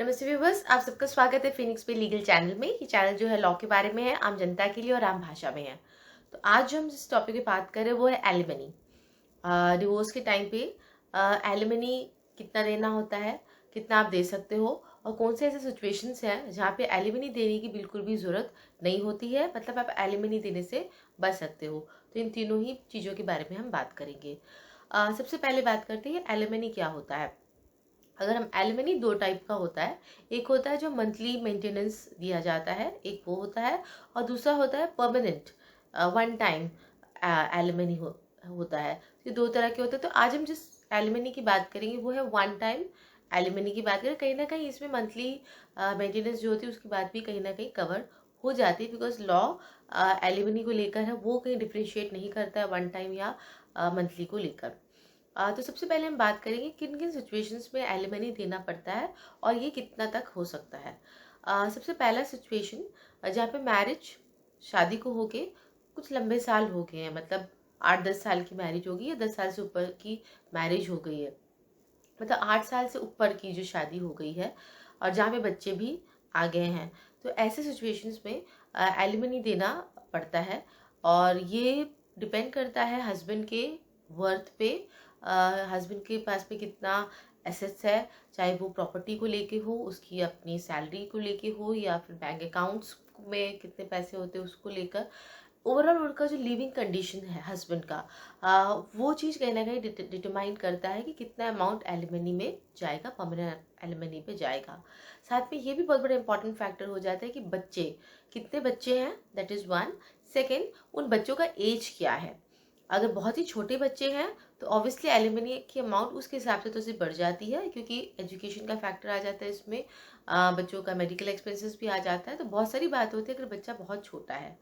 नमस्ते व्यूवर्स, आप सबका स्वागत है फिनिक्स पे लीगल चैनल में। ये चैनल जो है लॉ के बारे में है, आम जनता के लिए और आम भाषा में है। तो आज जो हम जिस टॉपिक पे बात कर रहे हैं वो है एलिमनी। डिवोर्स के टाइम पे एलिमनी कितना देना होता है, कितना आप दे सकते हो, और कौन से ऐसे सिचुएशंस हैं जहाँ पे एलिमनी देने की बिल्कुल भी ज़रूरत नहीं होती है, मतलब आप एलिमनी देने से बच सकते हो। तो इन तीनों ही चीज़ों के बारे में हम बात करेंगे। सबसे पहले बात करते हैं एलिमनी क्या होता है। अगर हम एलिमनी दो टाइप का होता है, एक होता है जो मंथली मेंटेनेंस दिया जाता है, एक वो होता है, और दूसरा होता है परमानेंट वन टाइम एलिमनी होता है। ये दो तरह के होते हैं। तो आज हम जिस एलिमनी की बात करेंगे वो है वन टाइम एलिमनी की बात करें। कहीं ना कहीं इसमें मंथली मेंटेनेंस जो होती है उसकी बात भी कहीं ना कहीं कवर हो जाती है, बिकॉज लॉ एलिमनी को लेकर है वो कहीं डिफ्रेंशिएट नहीं करता है वन टाइम या मंथली को लेकर। तो सबसे पहले हम बात करेंगे किन किन सिचुएशंस में एलिमनी देना पड़ता है और ये कितना तक हो सकता है। सबसे पहला सिचुएशन जहाँ पे मैरिज, शादी को होके कुछ लंबे साल हो गए हैं, मतलब 8-10 साल की मैरिज होगी या 10 साल से ऊपर की मैरिज हो गई है, मतलब 8 साल से ऊपर की जो शादी हो गई है और जहाँ पे बच्चे भी आ गए हैं। तो ऐसे सिचुएशंस में एलिमनी देना पड़ता है, और ये डिपेंड करता है हस्बैंड के वर्थ पे, हस्बैंड के पास में कितना एसेट्स है, चाहे वो प्रॉपर्टी को लेके हो, उसकी अपनी सैलरी को लेके हो, या फिर बैंक अकाउंट्स में कितने पैसे होते हैं उसको लेकर। ओवरऑल उनका जो लिविंग कंडीशन है हस्बैंड का, वो चीज़ कहीं ना कहीं डिटरमाइन करता है कि कितना अमाउंट एलिमनी में जाएगा, परमानेंट एलिमनी पे जाएगा। साथ में ये भी बहुत बड़ा इंपॉर्टेंट फैक्टर हो जाता है कि बच्चे, कितने बच्चे हैं, दैट इज़ वन। सेकेंड, उन बच्चों का एज क्या है। अगर बहुत ही छोटे बच्चे हैं तो ऑब्वियसली एलिमनी की अमाउंट उसके हिसाब से तो सिर्फ बढ़ जाती है, क्योंकि एजुकेशन का फैक्टर आ जाता है इसमें, बच्चों का मेडिकल एक्सपेंसेस भी आ जाता है, तो बहुत सारी बात होती है अगर बच्चा बहुत छोटा है।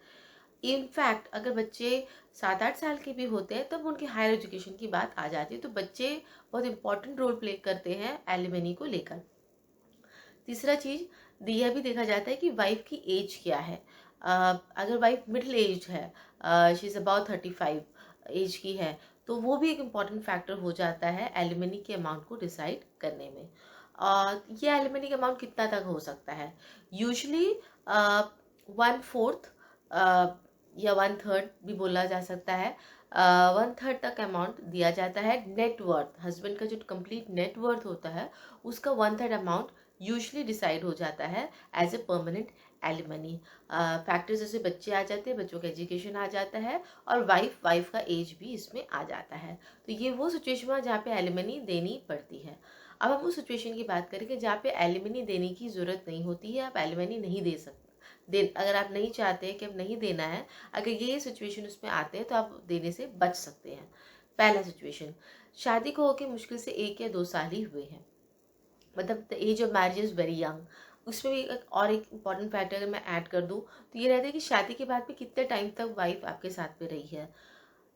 इनफैक्ट अगर बच्चे 7-8 साल के भी होते हैं तब उनकी हायर एजुकेशन की बात आ जाती है। तो बच्चे बहुत इंपॉर्टेंट रोल प्ले करते हैं एलिमनी को लेकर। तीसरा चीज यह भी देखा जाता है कि वाइफ की एज क्या है। अगर वाइफ मिडिल एज है, शी इज अबाउट 35 एज की है, तो वो भी एक इम्पॉर्टेंट फैक्टर हो जाता है एलिमनी के अमाउंट को डिसाइड करने में। ये एलिमनी का अमाउंट कितना तक हो सकता है, यूजली 1/4 या 1/3 भी बोला जा सकता है। 1/3 तक अमाउंट दिया जाता है। नेटवर्थ, हस्बैंड का जो कंप्लीट नेटवर्थ होता है उसका 1/3 अमाउंट यूजली डिसाइड हो जाता है as a permanent alimony. Factors जैसे बच्चे आ जाते हैं, बच्चों का एजुकेशन आ जाता है, और वाइफ का एज भी इसमें आ जाता है। तो ये वो सिचुएशन है जहाँ पे एलिमनी देनी पड़ती है। अब हम उस सिचुएशन की बात करेंगे जहाँ पे एलिमनी देने की जरूरत नहीं होती है, आप एलिमनी नहीं दे सकते। अगर आप नहीं चाहते कि अब नहीं देना है, अगर ये सिचुएशन उसमें आते हैं तो आप देने से बच सकते हैं। पहला सिचुएशन, शादी को होके मुश्किल से 1 या 2 साल ही हुए हैं, मतलब the age of marriage is very young. उसमें भी एक इम्पॉर्टेंट फैक्टर अगर मैं ऐड कर दूँ तो ये रहता है कि शादी के बाद भी कितने टाइम तक वाइफ आपके साथ में रही है।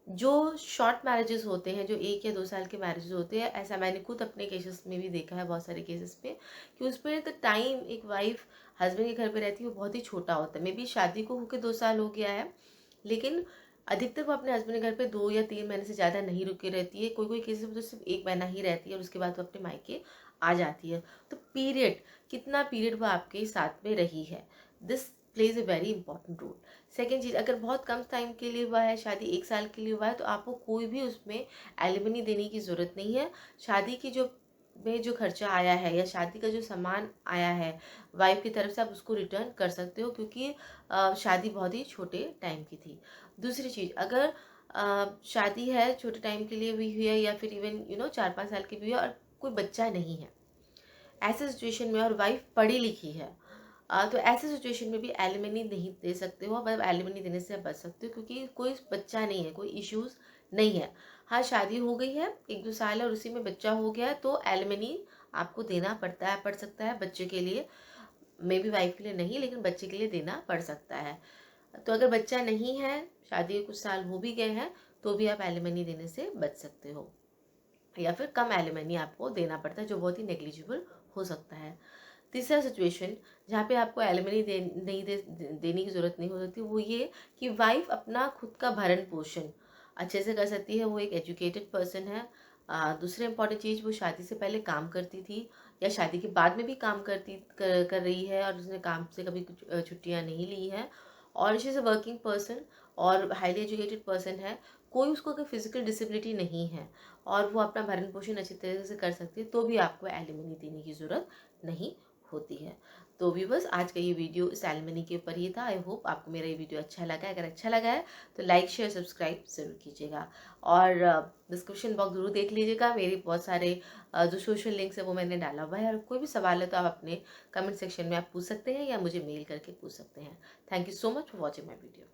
जो शॉर्ट मैरिजेस होते हैं, जो 1 या 2 साल के मैरिजेस होते हैं, ऐसा मैंने खुद अपने केसेस में भी देखा है, बहुत सारे केसेस में, कि उसमें द टाइम एक वाइफ हस्बैंड के घर पे रहती है वो बहुत ही छोटा होता है। मे बी शादी को होकर 2 साल हो गया है, लेकिन अधिकतर वो अपने हस्बैंड के घर पे 2 या 3 महीने से ज़्यादा नहीं रुके रहती है। कोई कोई केसेस में तो सिर्फ 1 महीना ही रहती है और उसके बाद वो अपने मायके आ जाती है। तो पीरियड, कितना पीरियड वो आपके साथ में रही है, this plays a very important role. Second चीज, अगर बहुत कम टाइम के लिए हुआ है, शादी 1 साल के लिए हुआ है, तो आपको कोई भी उसमें एलिमनी देने की जरूरत नहीं है। शादी की जो खर्चा आया है या शादी का जो सामान आया है वाइफ की तरफ से, आप उसको रिटर्न कर सकते हो, क्योंकि शादी बहुत ही छोटे टाइम की थी। दूसरी चीज, अगर शादी है छोटे टाइम के लिए भी हुई है, या फिर इवन 4-5 साल की भी है और कोई बच्चा नहीं है, ऐसे सिचुएशन में, और वाइफ पढ़ी लिखी है, तो ऐसे सिचुएशन में भी एलिमनी नहीं दे सकते हो, मतलब एलिमनी देने से आप बच सकते हो, क्योंकि कोई बच्चा नहीं है, कोई इश्यूज नहीं है। हाँ, शादी हो गई है, 1-2 साल है और उसी में बच्चा हो गया है, तो एलिमनी आपको देना पड़ सकता है बच्चे के लिए। मे बी वाइफ के लिए नहीं, लेकिन बच्चे के लिए देना पड़ सकता है। तो अगर बच्चा नहीं है, शादी के कुछ साल हो भी गए हैं, तो भी आप एलिमनी देने से बच सकते हो, या फिर कम एलिमनी आपको देना पड़ता है जो बहुत ही नेग्लिजिबल हो सकता है। तीसरा सिचुएशन जहाँ पे आपको एलिमनी देने की जरूरत नहीं हो सकती, वो ये कि वाइफ अपना खुद का भरण पोषण अच्छे से कर सकती है, वो एक एजुकेटेड पर्सन है। दूसरा इंपॉर्टेंट चीज़, वो शादी से पहले काम करती थी या शादी के बाद में भी काम कर रही है और उसने काम से कभी कुछ छुट्टियां नहीं ली है, और she is a working person और हाईली एजुकेटेड पर्सन है, कोई उसको अगर फिजिकल डिसेबिलिटी नहीं है और वो अपना भरण पोषण अच्छी तरीके से कर सकती है, तो भी आपको एलिमनी देने की ज़रूरत नहीं होती है। तो व्यूअर्स, आज का ये वीडियो इस एलिमनी के ऊपर ही था। आई होप आपको मेरा ये वीडियो अच्छा लगा है। अगर अच्छा लगा है तो लाइक शेयर सब्सक्राइब ज़रूर कीजिएगा, और डिस्क्रिप्शन बॉक्स ज़रूर देख लीजिएगा। मेरे बहुत सारे जो सोशल लिंक्स है वो मैंने डाला हुआ है, और कोई भी सवाल है तो आप अपने कमेंट सेक्शन में आप पूछ सकते हैं या मुझे मेल करके पूछ सकते हैं। Thank you so much for watching my video.